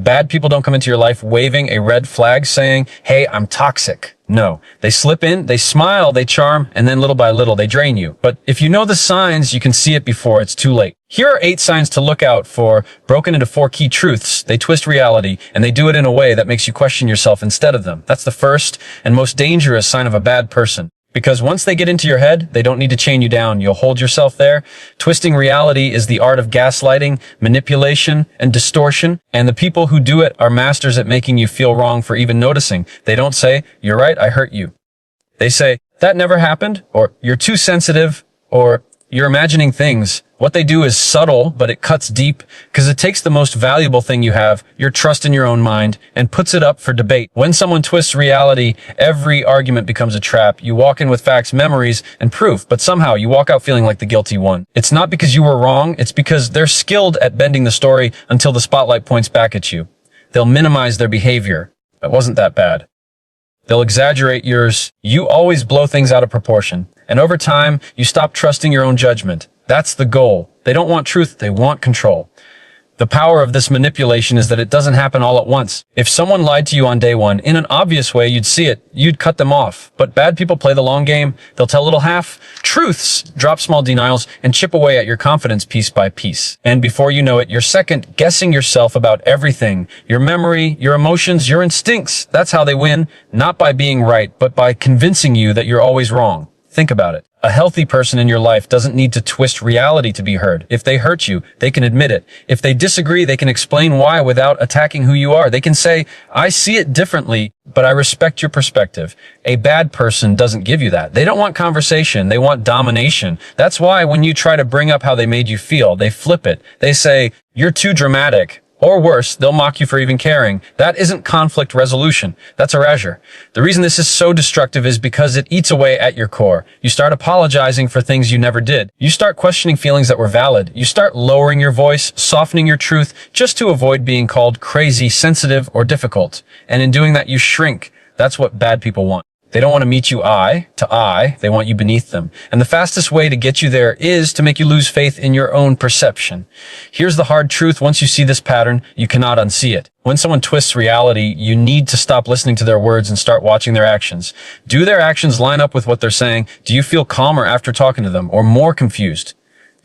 Bad people don't come into your life waving a red flag saying, hey, I'm toxic. No, they slip in, they smile, they charm, and then little by little, they drain you. But if you know the signs, you can see it before it's too late. Here are 8 signs to look out for, broken into 4 key truths. They twist reality, and they do it in a way that makes you question yourself instead of them. That's the first and most dangerous sign of a bad person. Because once they get into your head, they don't need to chain you down. You'll hold yourself there. Twisting reality is the art of gaslighting, manipulation, and distortion. And the people who do it are masters at making you feel wrong for even noticing. They don't say, you're right, I hurt you. They say, that never happened, or you're too sensitive, or you're imagining things. What they do is subtle, but it cuts deep, because it takes the most valuable thing you have, your trust in your own mind, and puts it up for debate. When someone twists reality, every argument becomes a trap. You walk in with facts, memories, and proof, but somehow you walk out feeling like the guilty one. It's not because you were wrong, it's because they're skilled at bending the story until the spotlight points back at you. They'll minimize their behavior. It wasn't that bad. They'll exaggerate yours. You always blow things out of proportion. And over time, you stop trusting your own judgment. That's the goal. They don't want truth, they want control. The power of this manipulation is that it doesn't happen all at once. If someone lied to you on day one, in an obvious way, you'd see it. You'd cut them off. But bad people play the long game. They'll tell little half-truths, drop small denials, and chip away at your confidence piece by piece. And before you know it, you're second guessing yourself about everything. Your memory, your emotions, your instincts. That's how they win. Not by being right, but by convincing you that you're always wrong. Think about it. A healthy person in your life doesn't need to twist reality to be heard. If they hurt you, they can admit it. If they disagree, they can explain why without attacking who you are. They can say, I see it differently, but I respect your perspective. A bad person doesn't give you that. They don't want conversation. They want domination. That's why when you try to bring up how they made you feel, they flip it. They say, you're too dramatic. Or worse, they'll mock you for even caring. That isn't conflict resolution. That's erasure. The reason this is so destructive is because it eats away at your core. You start apologizing for things you never did. You start questioning feelings that were valid. You start lowering your voice, softening your truth, just to avoid being called crazy, sensitive, or difficult. And in doing that, you shrink. That's what bad people want. They don't want to meet you eye to eye. They want you beneath them. And the fastest way to get you there is to make you lose faith in your own perception. Here's the hard truth. Once you see this pattern, you cannot unsee it. When someone twists reality, you need to stop listening to their words and start watching their actions. Do their actions line up with what they're saying? Do you feel calmer after talking to them or more confused?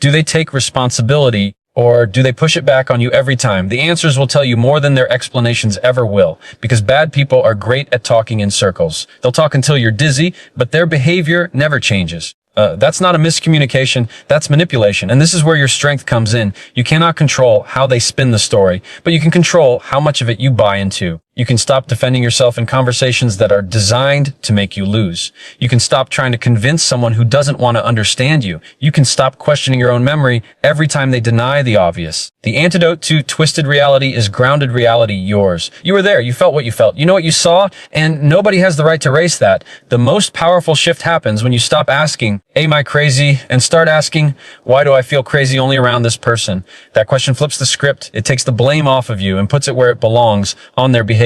Do they take responsibility? Or do they push it back on you every time? The answers will tell you more than their explanations ever will, because bad people are great at talking in circles. They'll talk until you're dizzy, but their behavior never changes. That's not a miscommunication, that's manipulation. And this is where your strength comes in. You cannot control how they spin the story, but you can control how much of it you buy into. You can stop defending yourself in conversations that are designed to make you lose. You can stop trying to convince someone who doesn't want to understand you. You can stop questioning your own memory every time they deny the obvious. The antidote to twisted reality is grounded reality, yours. You were there, you felt what you felt, you know what you saw, and nobody has the right to erase that. The most powerful shift happens when you stop asking, am I crazy? And start asking, why do I feel crazy only around this person? That question flips the script. It takes the blame off of you and puts it where it belongs, on their behavior.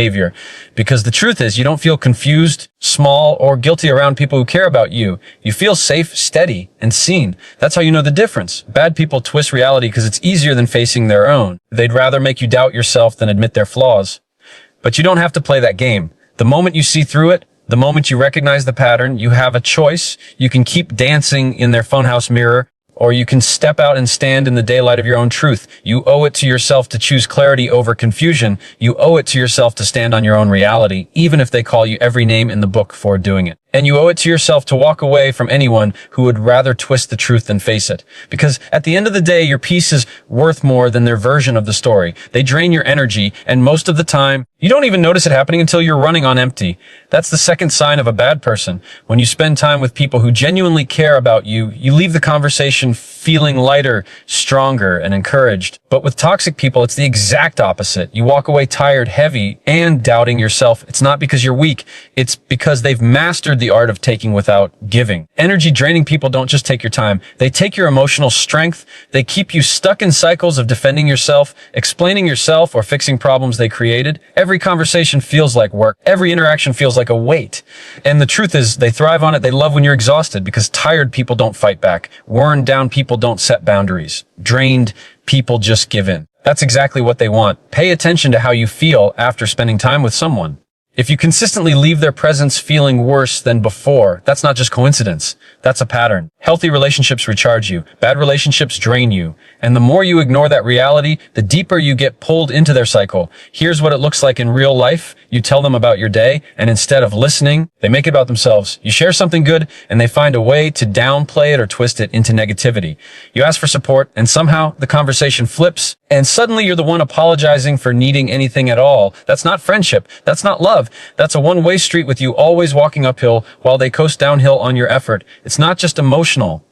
Because the truth is, you don't feel confused, small, or guilty around people who care about you. You feel safe, steady, and seen. That's how you know the difference. Bad people twist reality because it's easier than facing their own. They'd rather make you doubt yourself than admit their flaws. But you don't have to play that game. The moment you see through it, the moment you recognize the pattern, you have a choice. You can keep dancing in their funhouse mirror, or you can step out and stand in the daylight of your own truth. You owe it to yourself to choose clarity over confusion. You owe it to yourself to stand on your own reality, even if they call you every name in the book for doing it. And you owe it to yourself to walk away from anyone who would rather twist the truth than face it. Because at the end of the day, your piece is worth more than their version of the story. They drain your energy, and most of the time, you don't even notice it happening until you're running on empty. That's the second sign of a bad person. When you spend time with people who genuinely care about you, you leave the conversation feeling lighter, stronger, and encouraged. But with toxic people, it's the exact opposite. You walk away tired, heavy, and doubting yourself. It's not because you're weak. It's because they've mastered the art of taking without giving. Energy draining people don't just take your time. They take your emotional strength. They keep you stuck in cycles of defending yourself, explaining yourself, or fixing problems they created. Every conversation feels like work. Every interaction feels like a weight. And the truth is, they thrive on it. They love when you're exhausted, because tired people don't fight back. Worn down people don't set boundaries. Drained people just give in. That's exactly what they want. Pay attention to how you feel after spending time with someone. If you consistently leave their presence feeling worse than before, that's not just coincidence. That's a pattern. Healthy relationships recharge you. Bad relationships drain you. And the more you ignore that reality, the deeper you get pulled into their cycle. Here's what it looks like in real life. You tell them about your day, and instead of listening, they make it about themselves. You share something good, and they find a way to downplay it or twist it into negativity. You ask for support, and somehow the conversation flips, and suddenly you're the one apologizing for needing anything at all. That's not friendship. That's not love. That's a one-way street with you always walking uphill while they coast downhill on your effort. It's not just emotional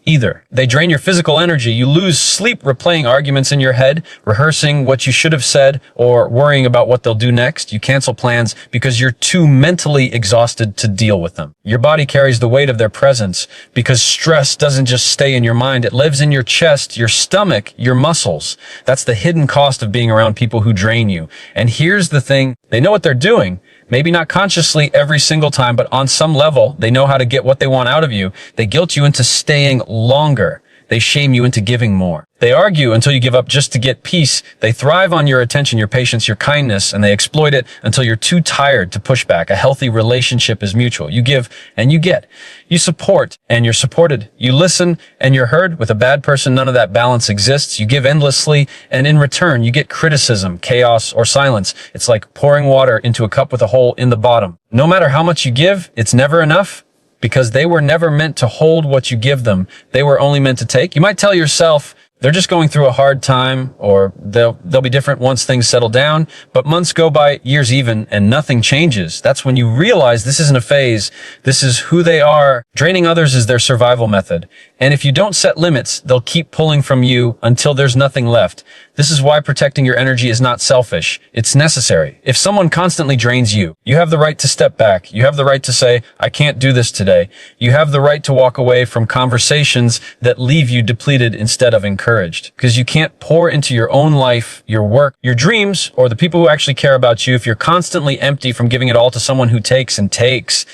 either. They drain your physical energy. You lose sleep replaying arguments in your head, rehearsing what you should have said, or worrying about what they'll do next. You cancel plans because you're too mentally exhausted to deal with them. Your body carries the weight of their presence because stress doesn't just stay in your mind. It lives in your chest, your stomach, your muscles. That's the hidden cost of being around people who drain you. And here's the thing. They know what they're doing. Maybe not consciously every single time, but on some level, they know how to get what they want out of you. They guilt you into staying longer. They shame you into giving more. They argue until you give up just to get peace. They thrive on your attention, your patience, your kindness, and they exploit it until you're too tired to push back. A healthy relationship is mutual. You give and you get. You support and you're supported. You listen and you're heard. With a bad person, none of that balance exists. You give endlessly, and in return, you get criticism, chaos, or silence. It's like pouring water into a cup with a hole in the bottom. No matter how much you give, it's never enough. Because they were never meant to hold what you give them. They were only meant to take. You might tell yourself they're just going through a hard time, or they'll be different once things settle down, but months go by, years even, and nothing changes. That's when you realize this isn't a phase. This is who they are. Draining others is their survival method. And if you don't set limits, they'll keep pulling from you until there's nothing left. This is why protecting your energy is not selfish. It's necessary. If someone constantly drains you, you have the right to step back. You have the right to say, I can't do this today. You have the right to walk away from conversations that leave you depleted instead of encouraged. Because you can't pour into your own life, your work, your dreams, or the people who actually care about you if you're constantly empty from giving it all to someone who takes and takes.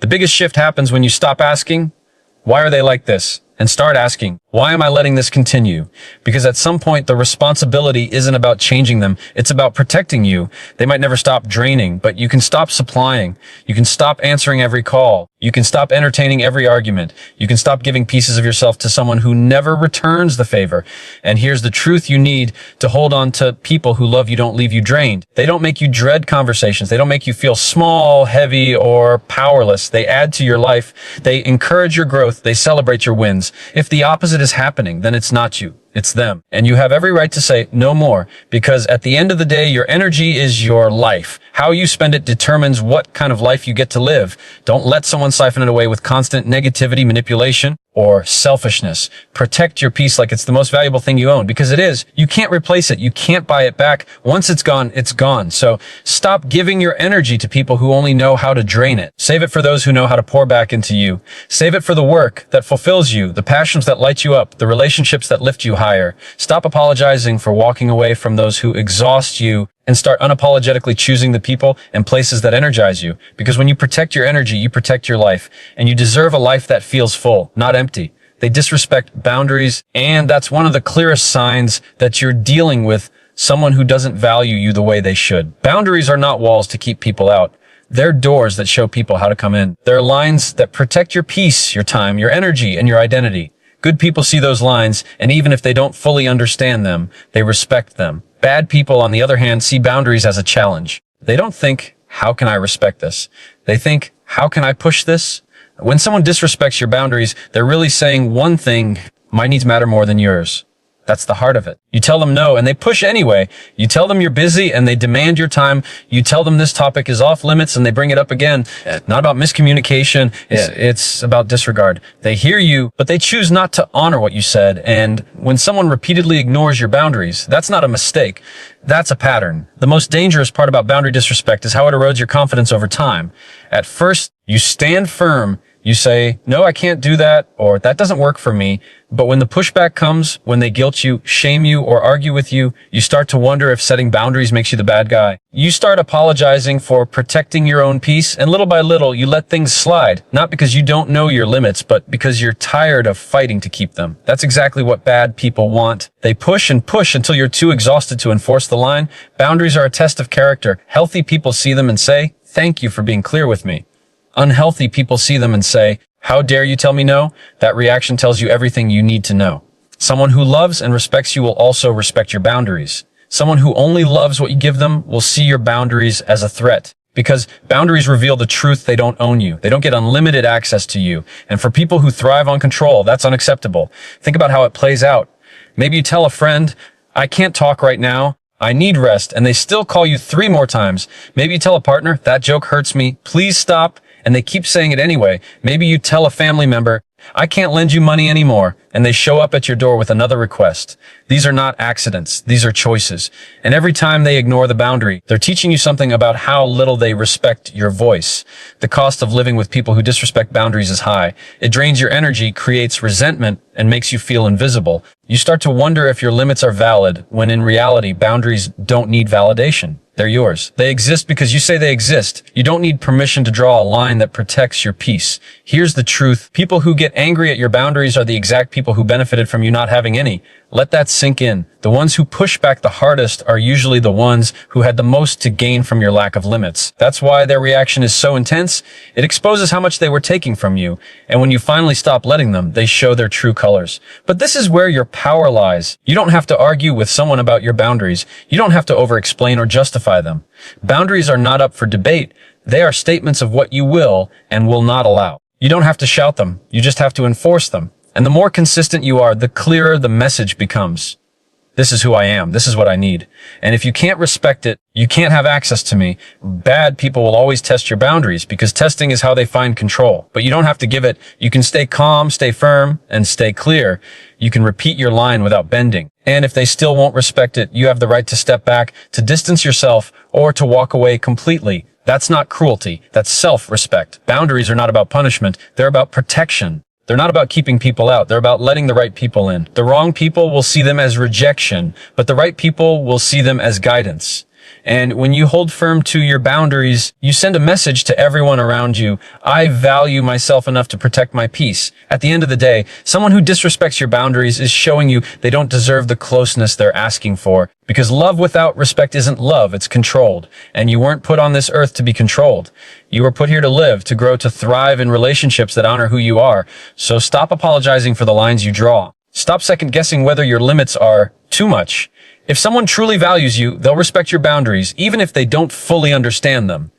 The biggest shift happens when you stop asking, why are they like this? And start asking, why am I letting this continue? Because at some point, the responsibility isn't about changing them. It's about protecting you. They might never stop draining, but you can stop supplying. You can stop answering every call. You can stop entertaining every argument. You can stop giving pieces of yourself to someone who never returns the favor. And here's the truth you need to hold on to: people who love you don't leave you drained. They don't make you dread conversations. They don't make you feel small, heavy, or powerless. They add to your life. They encourage your growth. They celebrate your wins. If the opposite is happening, then it's not you. It's them. And you have every right to say no more, because at the end of the day, your energy is your life. How you spend it determines what kind of life you get to live. Don't let someone siphon it away with constant negativity, manipulation, or selfishness. Protect your peace like it's the most valuable thing you own, because it is. You can't replace it. You can't buy it back. Once it's gone, it's gone. So stop giving your energy to people who only know how to drain it. Save it for those who know how to pour back into you. Save it for the work that fulfills you, the passions that light you up, the relationships that lift you higher. Stop apologizing for walking away from those who exhaust you, and start unapologetically choosing the people and places that energize you. Because when you protect your energy, you protect your life. And you deserve a life that feels full, not empty. They disrespect boundaries, and that's one of the clearest signs that you're dealing with someone who doesn't value you the way they should. Boundaries are not walls to keep people out. They're doors that show people how to come in. They're lines that protect your peace, your time, your energy, and your identity. Good people see those lines, and even if they don't fully understand them, they respect them. Bad people, on the other hand, see boundaries as a challenge. They don't think, how can I respect this? They think, how can I push this? When someone disrespects your boundaries, they're really saying one thing: my needs matter more than yours. That's the heart of it. You tell them no, and they push anyway. You tell them you're busy, and they demand your time. You tell them this topic is off limits, and they bring it up again. Not about miscommunication. It's about disregard. They hear you, but they choose not to honor what you said. And when someone repeatedly ignores your boundaries, that's not a mistake. That's a pattern. The most dangerous part about boundary disrespect is how it erodes your confidence over time. At first, you stand firm. You say, no, I can't do that, or that doesn't work for me. But when the pushback comes, when they guilt you, shame you, or argue with you, you start to wonder if setting boundaries makes you the bad guy. You start apologizing for protecting your own peace, and little by little, you let things slide, not because you don't know your limits, but because you're tired of fighting to keep them. That's exactly what bad people want. They push and push until you're too exhausted to enforce the line. Boundaries are a test of character. Healthy people see them and say, thank you for being clear with me. Unhealthy people see them and say, how dare you tell me no? That reaction tells you everything you need to know. Someone who loves and respects you will also respect your boundaries. Someone who only loves what you give them will see your boundaries as a threat, because boundaries reveal the truth. They don't own you. They don't get unlimited access to you. And for people who thrive on control, that's unacceptable. Think about how it plays out. Maybe you tell a friend, I can't talk right now. I need rest. And they still call you 3 more times. Maybe you tell a partner, that joke hurts me. Please stop. And they keep saying it anyway. Maybe you tell a family member, I can't lend you money anymore, and they show up at your door with another request. These are not accidents. These are choices. And every time they ignore the boundary, they're teaching you something about how little they respect your voice. The cost of living with people who disrespect boundaries is high. It drains your energy, creates resentment, and makes you feel invisible. You start to wonder if your limits are valid, when in reality, boundaries don't need validation. They're yours. They exist because you say they exist. You don't need permission to draw a line that protects your peace. Here's the truth. People who get angry at your boundaries are the exact people who benefited from you not having any. Let that sink in. The ones who push back the hardest are usually the ones who had the most to gain from your lack of limits. That's why their reaction is so intense. It exposes how much they were taking from you. And when you finally stop letting them, they show their true colors. But this is where your power lies. You don't have to argue with someone about your boundaries. You don't have to over-explain or justify them. Boundaries are not up for debate. They are statements of what you will and will not allow. You don't have to shout them. You just have to enforce them. And the more consistent you are, the clearer the message becomes. This is who I am. This is what I need. And if you can't respect it, you can't have access to me. Bad people will always test your boundaries because testing is how they find control. But you don't have to give it. You can stay calm, stay firm, and stay clear. You can repeat your line without bending. And if they still won't respect it, you have the right to step back, to distance yourself, or to walk away completely. That's not cruelty. That's self-respect. Boundaries are not about punishment. They're about protection. They're not about keeping people out. They're about letting the right people in. The wrong people will see them as rejection, but the right people will see them as guidance. And when you hold firm to your boundaries, you send a message to everyone around you. I value myself enough to protect my peace. At the end of the day, someone who disrespects your boundaries is showing you they don't deserve the closeness they're asking for. Because love without respect isn't love, it's controlled. And you weren't put on this earth to be controlled. You were put here to live, to grow, to thrive in relationships that honor who you are. So stop apologizing for the lines you draw. Stop second guessing whether your limits are too much. If someone truly values you, they'll respect your boundaries, even if they don't fully understand them.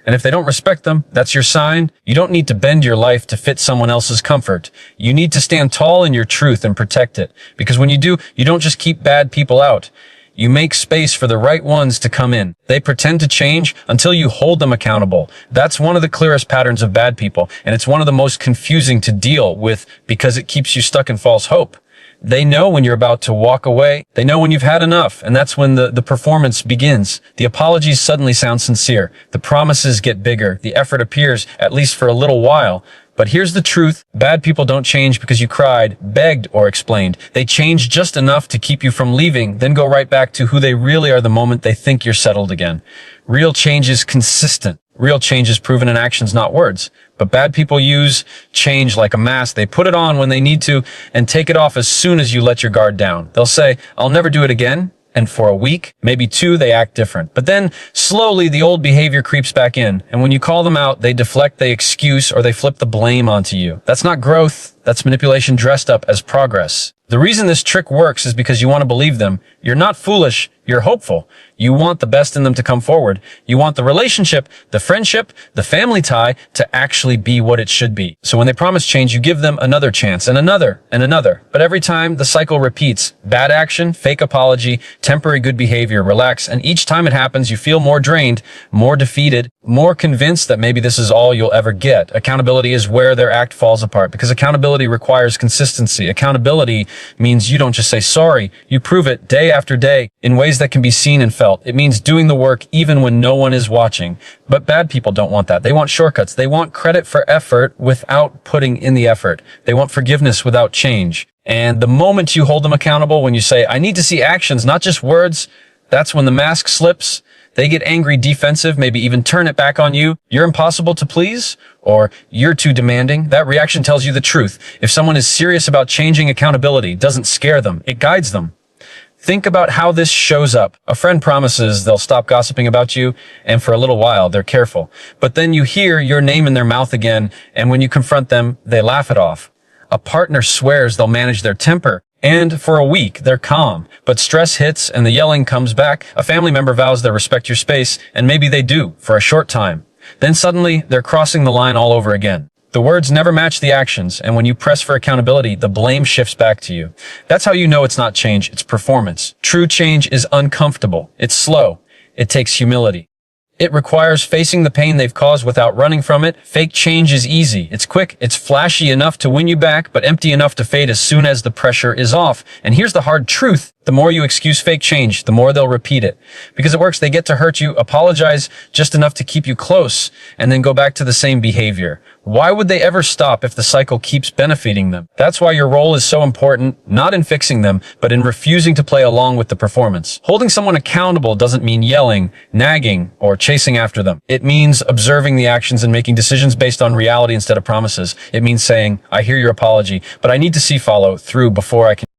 And if they don't respect them, that's your sign. You don't need to bend your life to fit someone else's comfort. You need to stand tall in your truth and protect it. Because when you do, you don't just keep bad people out. You make space for the right ones to come in. They pretend to change until you hold them accountable. That's one of the clearest patterns of bad people, and it's one of the most confusing to deal with because it keeps you stuck in false hope. They know when you're about to walk away. They know when you've had enough, and that's when the performance begins. The apologies suddenly sound sincere. The promises get bigger. The effort appears, at least for a little while. But here's the truth. Bad people don't change because you cried, begged, or explained. They change just enough to keep you from leaving, then go right back to who they really are the moment they think you're settled again. Real change is consistent. Real change is proven in actions, not words. But bad people use change like a mask. They put it on when they need to and take it off as soon as you let your guard down. They'll say, I'll never do it again. And for a week, maybe 2, they act different. But then slowly the old behavior creeps back in. And when you call them out, they deflect, they excuse, or they flip the blame onto you. That's not growth. That's manipulation dressed up as progress. The reason this trick works is because you want to believe them. You're not foolish. You're hopeful. You want the best in them to come forward. You want the relationship, the friendship, the family tie to actually be what it should be. So when they promise change, you give them another chance and another and another. But every time the cycle repeats, bad action, fake apology, temporary good behavior, relax. And each time it happens, you feel more drained, more defeated, more convinced that maybe this is all you'll ever get. Accountability is where their act falls apart because accountability requires consistency. Accountability means you don't just say sorry. You prove it day after day in ways that can be seen and felt. It means doing the work even when no one is watching. But bad people don't want that. They want shortcuts. They want credit for effort without putting in the effort. They want forgiveness without change. And the moment you hold them accountable, when you say, I need to see actions, not just words, that's when the mask slips. They get angry, defensive, maybe even turn it back on you. You're impossible to please, or you're too demanding. That reaction tells you the truth. If someone is serious about changing, accountability doesn't scare them. It guides them. Think about how this shows up. A friend promises they'll stop gossiping about you, and for a little while, they're careful. But then you hear your name in their mouth again, and when you confront them, they laugh it off. A partner swears they'll manage their temper, and for a week, they're calm. But stress hits and the yelling comes back. A family member vows they'll respect your space, and maybe they do, for a short time. Then suddenly, they're crossing the line all over again. The words never match the actions, and when you press for accountability, the blame shifts back to you. That's how you know it's not change, it's performance. True change is uncomfortable. It's slow. It takes humility. It requires facing the pain they've caused without running from it. Fake change is easy. It's quick. It's flashy enough to win you back, but empty enough to fade as soon as the pressure is off. And here's the hard truth. The more you excuse fake change, the more they'll repeat it. Because it works, they get to hurt you, apologize just enough to keep you close, and then go back to the same behavior. Why would they ever stop if the cycle keeps benefiting them? That's why your role is so important, not in fixing them, but in refusing to play along with the performance. Holding someone accountable doesn't mean yelling, nagging, or chasing after them. It means observing the actions and making decisions based on reality instead of promises. It means saying, I hear your apology, but I need to see follow through before I can